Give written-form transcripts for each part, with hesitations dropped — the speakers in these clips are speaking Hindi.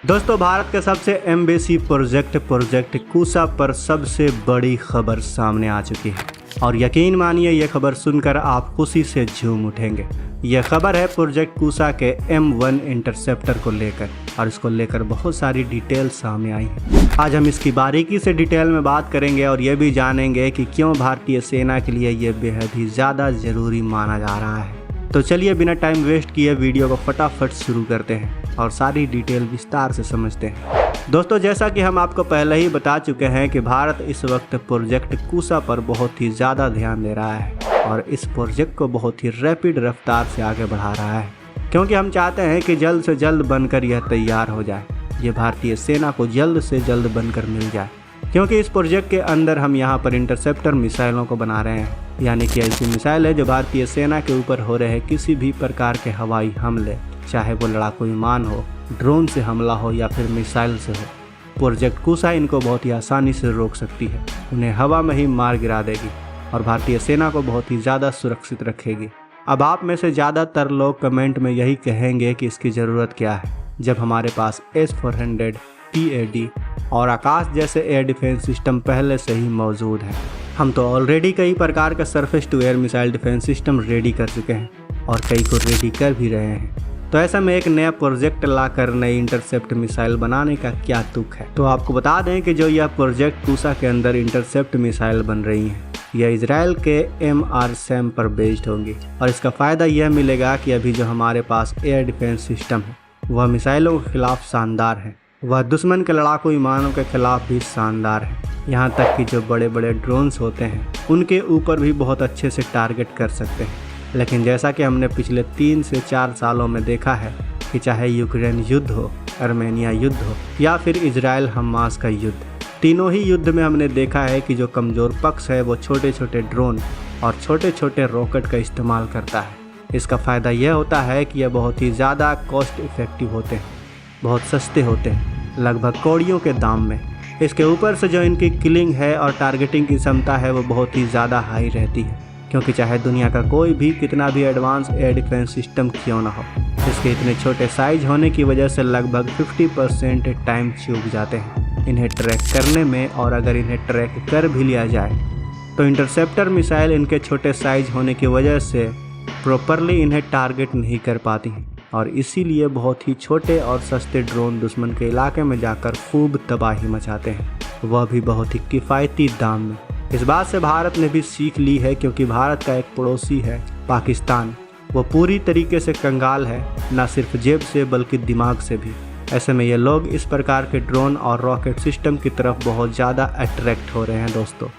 दोस्तों, भारत के सबसे एम्बेसी प्रोजेक्ट कूसा पर सबसे बड़ी खबर सामने आ चुकी है और यकीन मानिए ये खबर सुनकर आप खुशी से झूम उठेंगे। यह खबर है प्रोजेक्ट कूसा के M1 इंटरसेप्टर को लेकर और इसको लेकर बहुत सारी डिटेल सामने आई हैं। आज हम इसकी बारीकी से डिटेल में बात करेंगे और ये भी जानेंगे कि क्यों भारतीय सेना के लिए ये बेहद ही ज़्यादा ज़रूरी माना जा रहा है। तो चलिए बिना टाइम वेस्ट किए वीडियो को फटाफट शुरू करते हैं और सारी डिटेल विस्तार से समझते हैं। दोस्तों, जैसा कि हम आपको पहले ही बता चुके हैं कि भारत इस वक्त प्रोजेक्ट कूसा पर बहुत ही ज़्यादा ध्यान दे रहा है और इस प्रोजेक्ट को बहुत ही रैपिड रफ्तार से आगे बढ़ा रहा है, क्योंकि हम चाहते हैं कि जल्द से जल्द बनकर यह तैयार हो जाए। ये भारतीय सेना को जल्द से जल्द बनकर मिल जाए, क्योंकि इस प्रोजेक्ट के अंदर हम यहाँ पर इंटरसेप्टर मिसाइलों को बना रहे हैं, यानी कि ऐसी मिसाइल है जो भारतीय सेना के ऊपर हो रहे किसी भी प्रकार के हवाई हमले, चाहे वो लड़ाकू विमान हो, ड्रोन से हमला हो या फिर मिसाइल से हो, प्रोजेक्ट कूसा इनको बहुत ही आसानी से रोक सकती है। उन्हें हवा में ही मार गिरा देगी और भारतीय सेना को बहुत ही ज़्यादा सुरक्षित रखेगी। अब आप में से ज़्यादातर लोग कमेंट में यही कहेंगे कि इसकी ज़रूरत क्या है, जब हमारे पास S-400 TAD और आकाश जैसे एयर डिफेंस सिस्टम पहले से ही मौजूद है। हम तो ऑलरेडी कई प्रकार का surface to air missile defence system ready कर चुके हैं और कई को रेडी कर भी रहे हैं। तो ऐसा में एक नया प्रोजेक्ट लाकर नई इंटरसेप्ट मिसाइल बनाने का क्या तुक है। तो आपको बता दें कि जो यह प्रोजेक्ट कूसा के अंदर इंटरसेप्ट मिसाइल बन रही हैं, यह इजराइल के MRSAM पर बेस्ड होंगी और इसका फ़ायदा यह मिलेगा कि अभी जो हमारे पास एयर डिफेंस सिस्टम है वह मिसाइलों के खिलाफ शानदार है, वह दुश्मन के लड़ाकू विमानों के खिलाफ भी शानदार है। यहाँ तक कि जो बड़े बड़े ड्रोन्स होते हैं उनके ऊपर भी बहुत अच्छे से टारगेट कर सकते हैं। लेकिन जैसा कि हमने पिछले 3 से 4 सालों में देखा है कि चाहे यूक्रेन युद्ध हो, आर्मेनिया युद्ध हो या फिर इजराइल हमास का युद्ध, तीनों ही युद्ध में हमने देखा है कि जो कमज़ोर पक्ष है वो छोटे छोटे ड्रोन और छोटे छोटे रॉकेट का इस्तेमाल करता है। इसका फ़ायदा यह होता है कि यह बहुत ही ज़्यादा कॉस्ट इफ़ेक्टिव होते हैं, बहुत सस्ते होते हैं, लगभग कौड़ियों के दाम में। इसके ऊपर से जो इनकी किलिंग है और टारगेटिंग की क्षमता है वो बहुत ही ज़्यादा हाई रहती है, क्योंकि चाहे दुनिया का कोई भी कितना भी एडवांस एयर डिफेंस सिस्टम क्यों ना हो, इसके इतने छोटे साइज होने की वजह से लगभग 50% टाइम चूक जाते हैं इन्हें ट्रैक करने में। और अगर इन्हें ट्रैक कर भी लिया जाए तो इंटरसेप्टर मिसाइल इनके छोटे साइज होने की वजह से प्रॉपरली इन्हें टारगेट नहीं कर पाती हैं और इसीलिए बहुत ही छोटे और सस्ते ड्रोन दुश्मन के इलाके में जाकर खूब तबाही मचाते हैं, वह भी बहुत ही किफ़ायती दाम में। इस बात से भारत ने भी सीख ली है, क्योंकि भारत का एक पड़ोसी है पाकिस्तान, वो पूरी तरीके से कंगाल है, ना सिर्फ जेब से बल्कि दिमाग से भी। ऐसे में ये लोग इस प्रकार के ड्रोन और रॉकेट सिस्टम की तरफ बहुत ज़्यादा अट्रैक्ट हो रहे हैं। दोस्तों,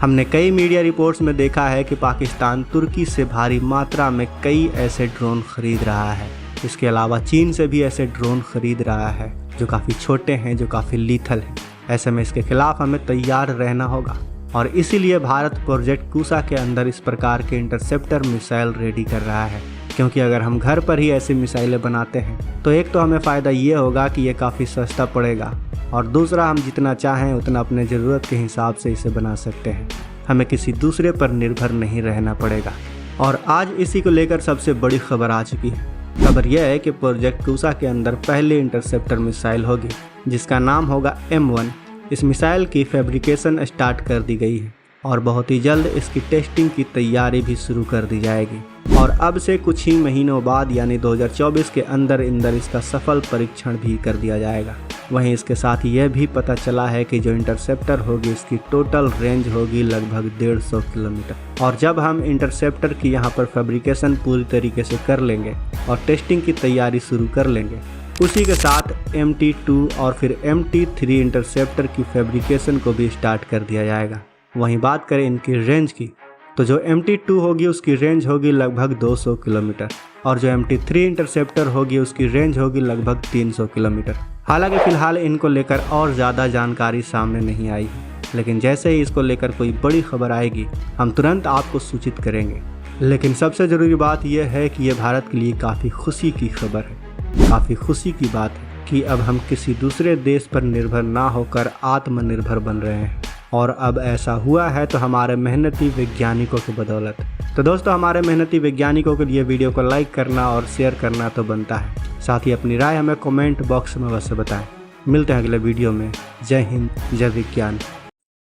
हमने कई मीडिया रिपोर्ट्स में देखा है कि पाकिस्तान तुर्की से भारी मात्रा में कई ऐसे ड्रोन खरीद रहा है। इसके अलावा चीन से भी ऐसे ड्रोन खरीद रहा है जो काफ़ी छोटे हैं, जो काफ़ी लीथल हैं। ऐसे में इसके खिलाफ हमें तैयार रहना होगा और इसीलिए भारत प्रोजेक्ट कूसा के अंदर इस प्रकार के इंटरसेप्टर मिसाइल रेडी कर रहा है, क्योंकि अगर हम घर पर ही ऐसी मिसाइलें बनाते हैं तो एक तो हमें फ़ायदा ये होगा कि ये काफ़ी सस्ता पड़ेगा और दूसरा हम जितना चाहें उतना अपने ज़रूरत के हिसाब से इसे बना सकते हैं। हमें किसी दूसरे पर निर्भर नहीं रहना पड़ेगा। और आज इसी को लेकर सबसे बड़ी खबर आ चुकी है। खबर यह है कि प्रोजेक्ट कूसा के अंदर पहले इंटरसेप्टर मिसाइल होगी जिसका नाम होगा M1। इस मिसाइल की फैब्रिकेशन स्टार्ट कर दी गई है और बहुत ही जल्द इसकी टेस्टिंग की तैयारी भी शुरू कर दी जाएगी और अब से कुछ ही महीनों बाद यानी 2024 के अंदर इसका सफल परीक्षण भी कर दिया जाएगा। वहीं इसके साथ यह भी पता चला है कि जो इंटरसेप्टर होगी इसकी टोटल रेंज होगी लगभग 150 किलोमीटर। और जब हम इंटरसेप्टर की यहाँ पर फैब्रिकेशन पूरी तरीके से कर लेंगे और टेस्टिंग की तैयारी शुरू कर लेंगे, उसी के साथ MT2 और फिर MT3 इंटरसेप्टर की फैब्रिकेशन को भी स्टार्ट कर दिया जाएगा। वहीं बात करें इनकी रेंज की, तो जो MT2 होगी उसकी रेंज होगी लगभग 200 किलोमीटर और जो MT3 इंटरसेप्टर होगी उसकी रेंज होगी लगभग 300 किलोमीटर। हालांकि फ़िलहाल इनको लेकर और ज़्यादा जानकारी सामने नहीं आई है, लेकिन जैसे ही इसको लेकर कोई बड़ी खबर आएगी हम तुरंत आपको सूचित करेंगे। लेकिन सबसे ज़रूरी बात यह है कि यह भारत के लिए काफ़ी खुशी की खबर है, काफ़ी खुशी की बात है कि अब हम किसी दूसरे देश पर निर्भर ना होकर आत्मनिर्भर बन रहे हैं। और अब ऐसा हुआ है तो हमारे मेहनती वैज्ञानिकों की बदौलत। तो दोस्तों, हमारे मेहनती वैज्ञानिकों के लिए वीडियो को लाइक करना और शेयर करना तो बनता है। साथ ही अपनी राय हमें कमेंट बॉक्स में अवश्य बताएं। मिलते हैं अगले वीडियो में। जय हिंद, जय विज्ञान।